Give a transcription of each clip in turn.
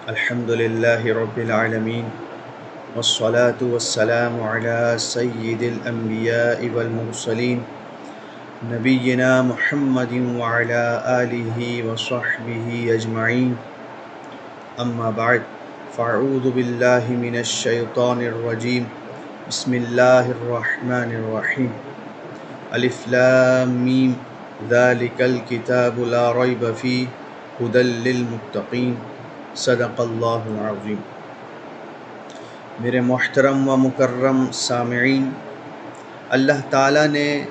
الحمد لله رب العالمين والصلاة والسلام على سيد الأنبياء والمرسلين نبينا محمد وعلى آله وصحبه أجمعين أما بعد فأعوذ بالله من الشيطان الرجيم بسم الله الرحمن الرحيم ألف لام ميم ذلك الكتاب لا ريب فيه هدى للمتقين صدق اللہ العظیم۔ میرے محترم و مکرم سامعین، اللہ تعالیٰ نے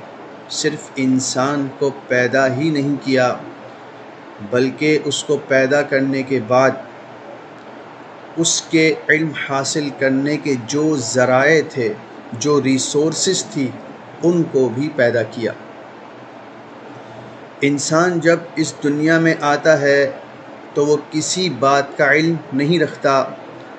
صرف انسان کو پیدا ہی نہیں کیا بلکہ اس کو پیدا کرنے کے بعد اس کے علم حاصل کرنے کے جو ذرائع تھے، جو ریسورسز تھی، ان کو بھی پیدا کیا۔ انسان جب اس دنیا میں آتا ہے تو وہ کسی بات کا علم نہیں رکھتا۔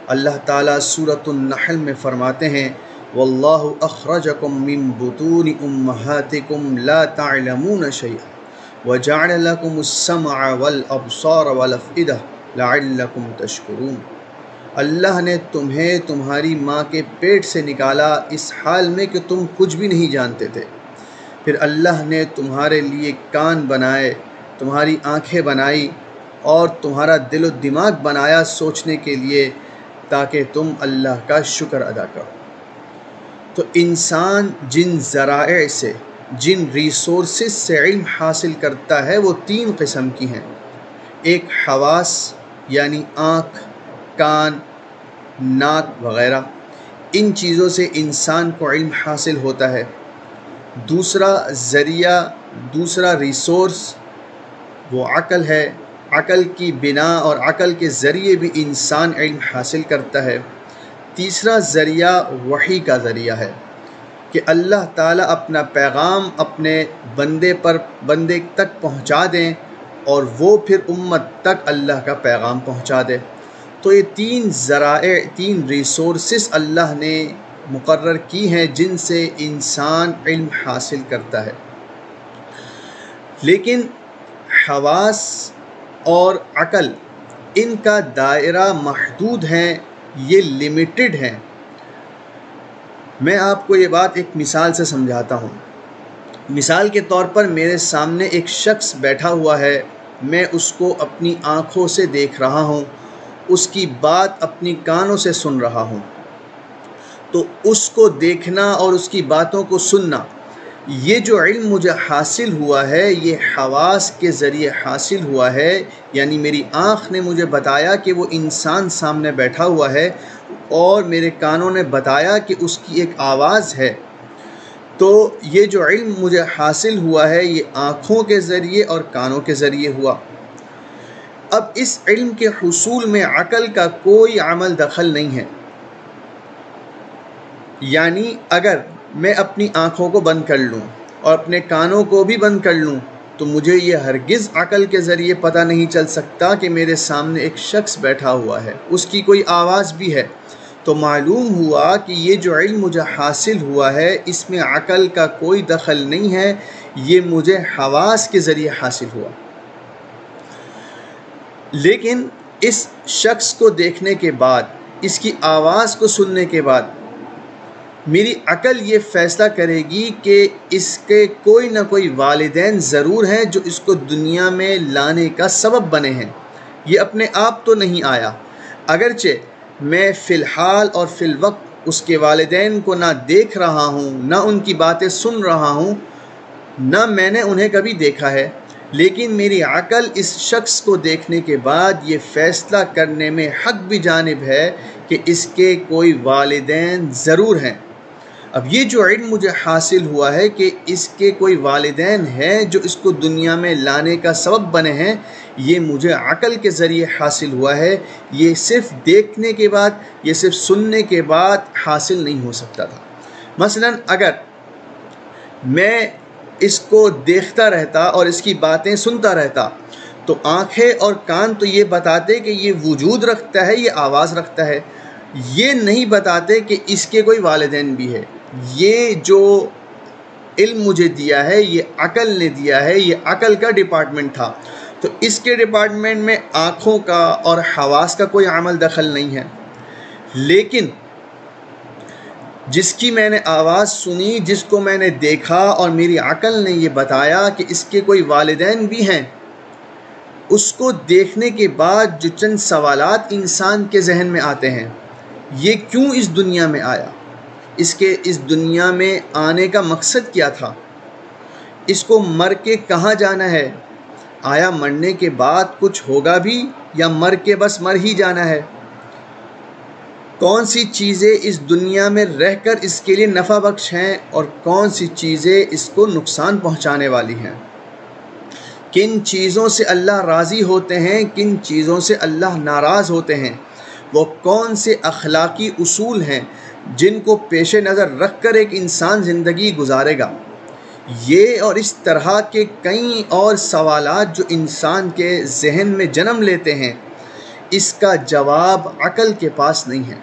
اللہ تعالیٰ سورۃ النحل میں فرماتے ہیں واللہ اخرجکم من بطون امہاتکم لا تعلمون شیئا وجعل لکم السمع والابصار والافئدہ لعلکم تشکرون۔ اللہ نے تمہیں تمہاری ماں کے پیٹ سے نکالا اس حال میں کہ تم کچھ بھی نہیں جانتے تھے، پھر اللہ نے تمہارے لیے کان بنائے، تمہاری آنکھیں بنائی اور تمہارا دل و دماغ بنایا سوچنے کے لیے تاکہ تم اللہ کا شکر ادا کرو۔ تو انسان جن ذرائع سے، جن ریسورسز سے علم حاصل کرتا ہے وہ تین قسم کی ہیں۔ ایک حواس یعنی آنکھ، کان، ناک وغیرہ، ان چیزوں سے انسان کو علم حاصل ہوتا ہے۔ دوسرا ذریعہ، دوسرا ریسورس وہ عقل ہے۔ عقل کی بنا اور عقل کے ذریعے بھی انسان علم حاصل کرتا ہے۔ تیسرا ذریعہ وحی کا ذریعہ ہے کہ اللہ تعالیٰ اپنا پیغام اپنے بندے تک پہنچا دیں اور وہ پھر امت تک اللہ کا پیغام پہنچا دے۔ تو یہ تین ذرائع، تین ریسورسز اللہ نے مقرر کی ہیں جن سے انسان علم حاصل کرتا ہے۔ لیکن حواس اور عقل، ان کا دائرہ محدود ہیں، یہ لمیٹڈ ہیں۔ میں آپ کو یہ بات ایک مثال سے سمجھاتا ہوں۔ مثال کے طور پر میرے سامنے ایک شخص بیٹھا ہوا ہے، میں اس کو اپنی آنکھوں سے دیکھ رہا ہوں، اس کی بات اپنی کانوں سے سن رہا ہوں۔ تو اس کو دیکھنا اور اس کی باتوں کو سننا، یہ جو علم مجھے حاصل ہوا ہے یہ حواس کے ذریعے حاصل ہوا ہے۔ یعنی میری آنکھ نے مجھے بتایا کہ وہ انسان سامنے بیٹھا ہوا ہے اور میرے کانوں نے بتایا کہ اس کی ایک آواز ہے۔ تو یہ جو علم مجھے حاصل ہوا ہے یہ آنکھوں کے ذریعے اور کانوں کے ذریعے ہوا۔ اب اس علم کے حصول میں عقل کا کوئی عمل دخل نہیں ہے۔ یعنی اگر میں اپنی آنکھوں کو بند کر لوں اور اپنے کانوں کو بھی بند کر لوں تو مجھے یہ ہرگز عقل کے ذریعے پتہ نہیں چل سکتا کہ میرے سامنے ایک شخص بیٹھا ہوا ہے، اس کی کوئی آواز بھی ہے۔ تو معلوم ہوا کہ یہ جو علم مجھے حاصل ہوا ہے اس میں عقل کا کوئی دخل نہیں ہے، یہ مجھے حواس کے ذریعے حاصل ہوا۔ لیکن اس شخص کو دیکھنے کے بعد، اس کی آواز کو سننے کے بعد میری عقل یہ فیصلہ کرے گی کہ اس کے کوئی نہ کوئی والدین ضرور ہیں جو اس کو دنیا میں لانے کا سبب بنے ہیں، یہ اپنے آپ تو نہیں آیا۔ اگرچہ میں فی الحال اور فی الوقت اس کے والدین کو نہ دیکھ رہا ہوں، نہ ان کی باتیں سن رہا ہوں، نہ میں نے انہیں کبھی دیکھا ہے، لیکن میری عقل اس شخص کو دیکھنے کے بعد یہ فیصلہ کرنے میں حق بھی جانب ہے کہ اس کے کوئی والدین ضرور ہیں۔ اب یہ جو علم مجھے حاصل ہوا ہے کہ اس کے کوئی والدین ہیں جو اس کو دنیا میں لانے کا سبب بنے ہیں، یہ مجھے عقل کے ذریعے حاصل ہوا ہے، یہ صرف دیکھنے کے بعد، یہ صرف سننے کے بعد حاصل نہیں ہو سکتا تھا۔ مثلا اگر میں اس کو دیکھتا رہتا اور اس کی باتیں سنتا رہتا تو آنکھیں اور کان تو یہ بتاتے کہ یہ وجود رکھتا ہے، یہ آواز رکھتا ہے، یہ نہیں بتاتے کہ اس کے کوئی والدین بھی ہے۔ یہ جو علم مجھے دیا ہے یہ عقل نے دیا ہے، یہ عقل کا ڈپارٹمنٹ تھا۔ تو تو اس کے ڈپارٹمنٹ میں آنکھوں کا اور حواس کا کوئی عمل دخل نہیں ہے، لیکن جس کی میں نے آواز سنی، جس کو میں نے دیکھا اور میری عقل نے یہ بتایا کہ اس کے کوئی والدین بھی ہیں، اس کو دیکھنے کے بعد جو چند سوالات انسان کے ذہن میں آتے ہیں، یہ کیوں اس دنیا میں آیا، اس کے اس دنیا میں آنے کا مقصد کیا تھا، اس کو مر کے کہاں جانا ہے، آیا مرنے کے بعد کچھ ہوگا بھی یا مر کے بس مر ہی جانا ہے، کون سی چیزیں اس دنیا میں رہ کر اس کے لیے نفع بخش ہیں اور کون سی چیزیں اس کو نقصان پہنچانے والی ہیں، کن چیزوں سے اللہ راضی ہوتے ہیں، کن چیزوں سے اللہ ناراض ہوتے ہیں، وہ کون سے اخلاقی اصول ہیں جن کو پیش نظر رکھ کر ایک انسان زندگی گزارے گا۔ یہ اور اس طرح کے کئی اور سوالات جو انسان کے ذہن میں جنم لیتے ہیں، اس کا جواب عقل کے پاس نہیں ہے۔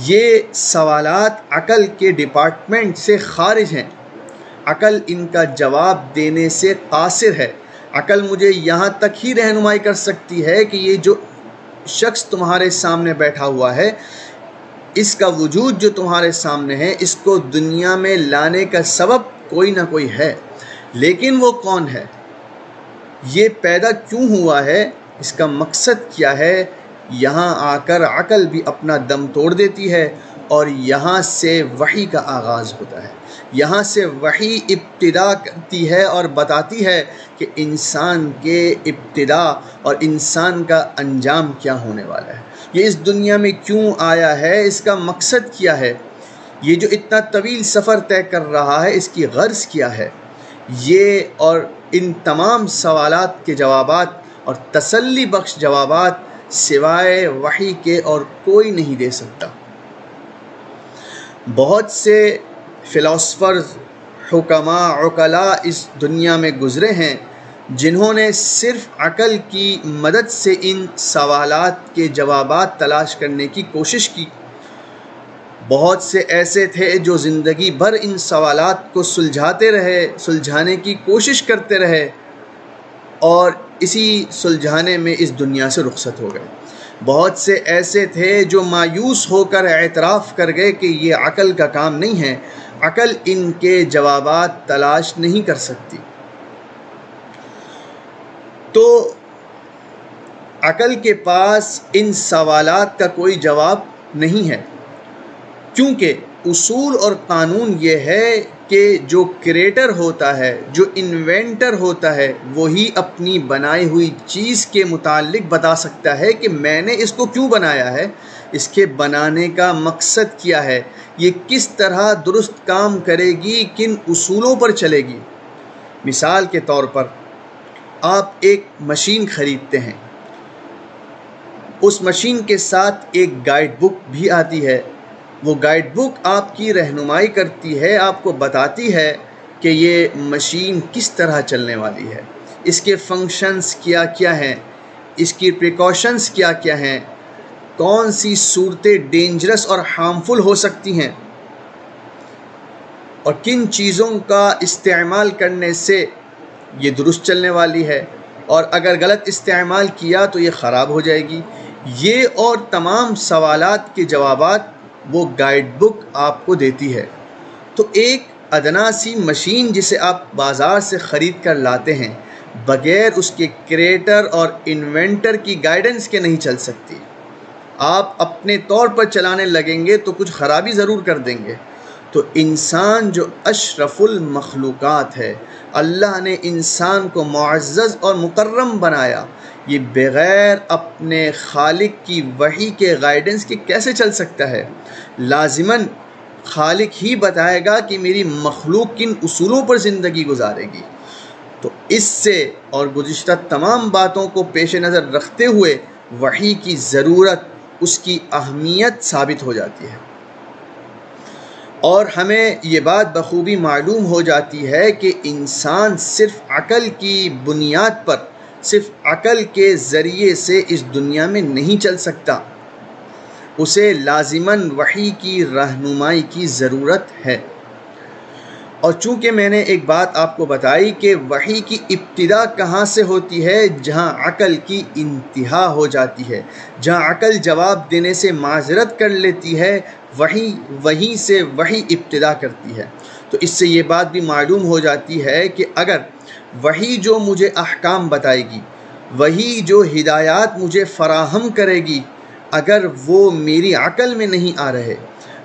یہ سوالات عقل کے ڈپارٹمنٹ سے خارج ہیں، عقل ان کا جواب دینے سے قاصر ہے۔ عقل مجھے یہاں تک ہی رہنمائی کر سکتی ہے کہ یہ جو شخص تمہارے سامنے بیٹھا ہوا ہے، اس کا وجود جو تمہارے سامنے ہے، اس کو دنیا میں لانے کا سبب کوئی نہ کوئی ہے، لیکن وہ کون ہے، یہ پیدا کیوں ہوا ہے، اس کا مقصد کیا ہے، یہاں آ کر عقل بھی اپنا دم توڑ دیتی ہے اور یہاں سے وحی کا آغاز ہوتا ہے، یہاں سے وحی ابتدا کرتی ہے اور بتاتی ہے کہ انسان کے ابتدا اور انسان کا انجام کیا ہونے والا ہے، یہ اس دنیا میں کیوں آیا ہے، اس کا مقصد کیا ہے، یہ جو اتنا طویل سفر طے کر رہا ہے اس کی غرض کیا ہے، یہ اور ان تمام سوالات کے جوابات اور تسلی بخش جوابات سوائے وحی کے اور کوئی نہیں دے سکتا۔ بہت سے فلاسفرز، حکماء، عقلاء اس دنیا میں گزرے ہیں جنہوں نے صرف عقل کی مدد سے ان سوالات کے جوابات تلاش کرنے کی کوشش کی۔ بہت سے ایسے تھے جو زندگی بھر ان سوالات کو سلجھاتے رہے، سلجھانے کی کوشش کرتے رہے اور اسی سلجھانے میں اس دنیا سے رخصت ہو گئے۔ بہت سے ایسے تھے جو مایوس ہو کر اعتراف کر گئے کہ یہ عقل کا کام نہیں ہے، عقل ان کے جوابات تلاش نہیں کر سکتی۔ تو عقل کے پاس ان سوالات کا کوئی جواب نہیں ہے، کیونکہ اصول اور قانون یہ ہے کہ جو کریٹر ہوتا ہے، جو انوینٹر ہوتا ہے، وہی اپنی بنائی ہوئی چیز کے متعلق بتا سکتا ہے کہ میں نے اس کو کیوں بنایا ہے، اس کے بنانے کا مقصد کیا ہے، یہ کس طرح درست کام کرے گی، کن اصولوں پر چلے گی۔ مثال کے طور پر آپ ایک مشین خریدتے ہیں، اس مشین کے ساتھ ایک گائیڈ بک بھی آتی ہے، وہ گائیڈ بک آپ کی رہنمائی کرتی ہے، آپ کو بتاتی ہے کہ یہ مشین کس طرح چلنے والی ہے، اس کے فنکشنز کیا کیا ہیں، اس کی پریکاشنز کیا کیا ہیں، کون سی صورتیں ڈینجرس اور ہارمفل ہو سکتی ہیں، اور کن چیزوں کا استعمال کرنے سے یہ درست چلنے والی ہے، اور اگر غلط استعمال کیا تو یہ خراب ہو جائے گی۔ یہ اور تمام سوالات کے جوابات وہ گائیڈ بک آپ کو دیتی ہے۔ تو ایک ادنا سی مشین جسے آپ بازار سے خرید کر لاتے ہیں، بغیر اس کے کریٹر اور انوینٹر کی گائیڈنس کے نہیں چل سکتی۔ آپ اپنے طور پر چلانے لگیں گے تو کچھ خرابی ضرور کر دیں گے۔ تو انسان جو اشرف المخلوقات ہے، اللہ نے انسان کو معزز اور مکرم بنایا، یہ بغیر اپنے خالق کی وحی کے گائیڈنس کے کیسے چل سکتا ہے؟ لازماً خالق ہی بتائے گا کہ میری مخلوق کن اصولوں پر زندگی گزارے گی۔ تو اس سے اور گزشتہ تمام باتوں کو پیش نظر رکھتے ہوئے وحی کی ضرورت، اس کی اہمیت ثابت ہو جاتی ہے، اور ہمیں یہ بات بخوبی معلوم ہو جاتی ہے کہ انسان صرف عقل کی بنیاد پر، صرف عقل کے ذریعے سے اس دنیا میں نہیں چل سکتا، اسے لازماً وحی کی رہنمائی کی ضرورت ہے۔ اور چونکہ میں نے ایک بات آپ کو بتائی کہ وحی کی ابتدا کہاں سے ہوتی ہے، جہاں عقل کی انتہا ہو جاتی ہے، جہاں عقل جواب دینے سے معذرت کر لیتی ہے، وہیں سے وحی ابتدا کرتی ہے۔ تو اس سے یہ بات بھی معلوم ہو جاتی ہے کہ اگر وحی جو مجھے احکام بتائے گی، وہی جو ہدایات مجھے فراہم کرے گی، اگر وہ میری عقل میں نہیں آ رہے،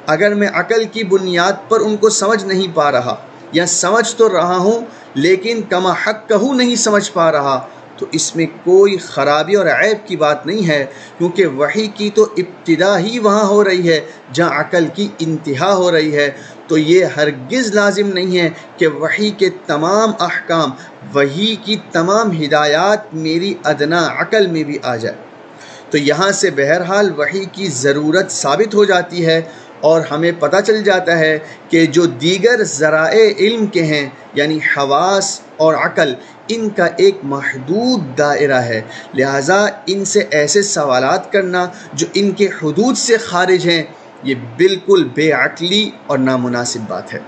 اگر میں عقل کی بنیاد پر ان کو سمجھ نہیں پا رہا، یا سمجھ تو رہا ہوں لیکن کما حق کہوں نہیں سمجھ پا رہا، تو اس میں کوئی خرابی اور عیب کی بات نہیں ہے، کیونکہ وحی کی تو ابتدا ہی وہاں ہو رہی ہے جہاں عقل کی انتہا ہو رہی ہے۔ تو یہ ہرگز لازم نہیں ہے کہ وحی کے تمام احکام، وحی کی تمام ہدایات میری ادنا عقل میں بھی آ جائے۔ تو یہاں سے بہرحال وحی کی ضرورت ثابت ہو جاتی ہے، اور ہمیں پتہ چل جاتا ہے کہ جو دیگر ذرائع علم کے ہیں، یعنی حواس اور عقل، ان کا ایک محدود دائرہ ہے، لہٰذا ان سے ایسے سوالات کرنا جو ان کے حدود سے خارج ہیں، یہ بالکل بے عقلی اور نامناسب بات ہے۔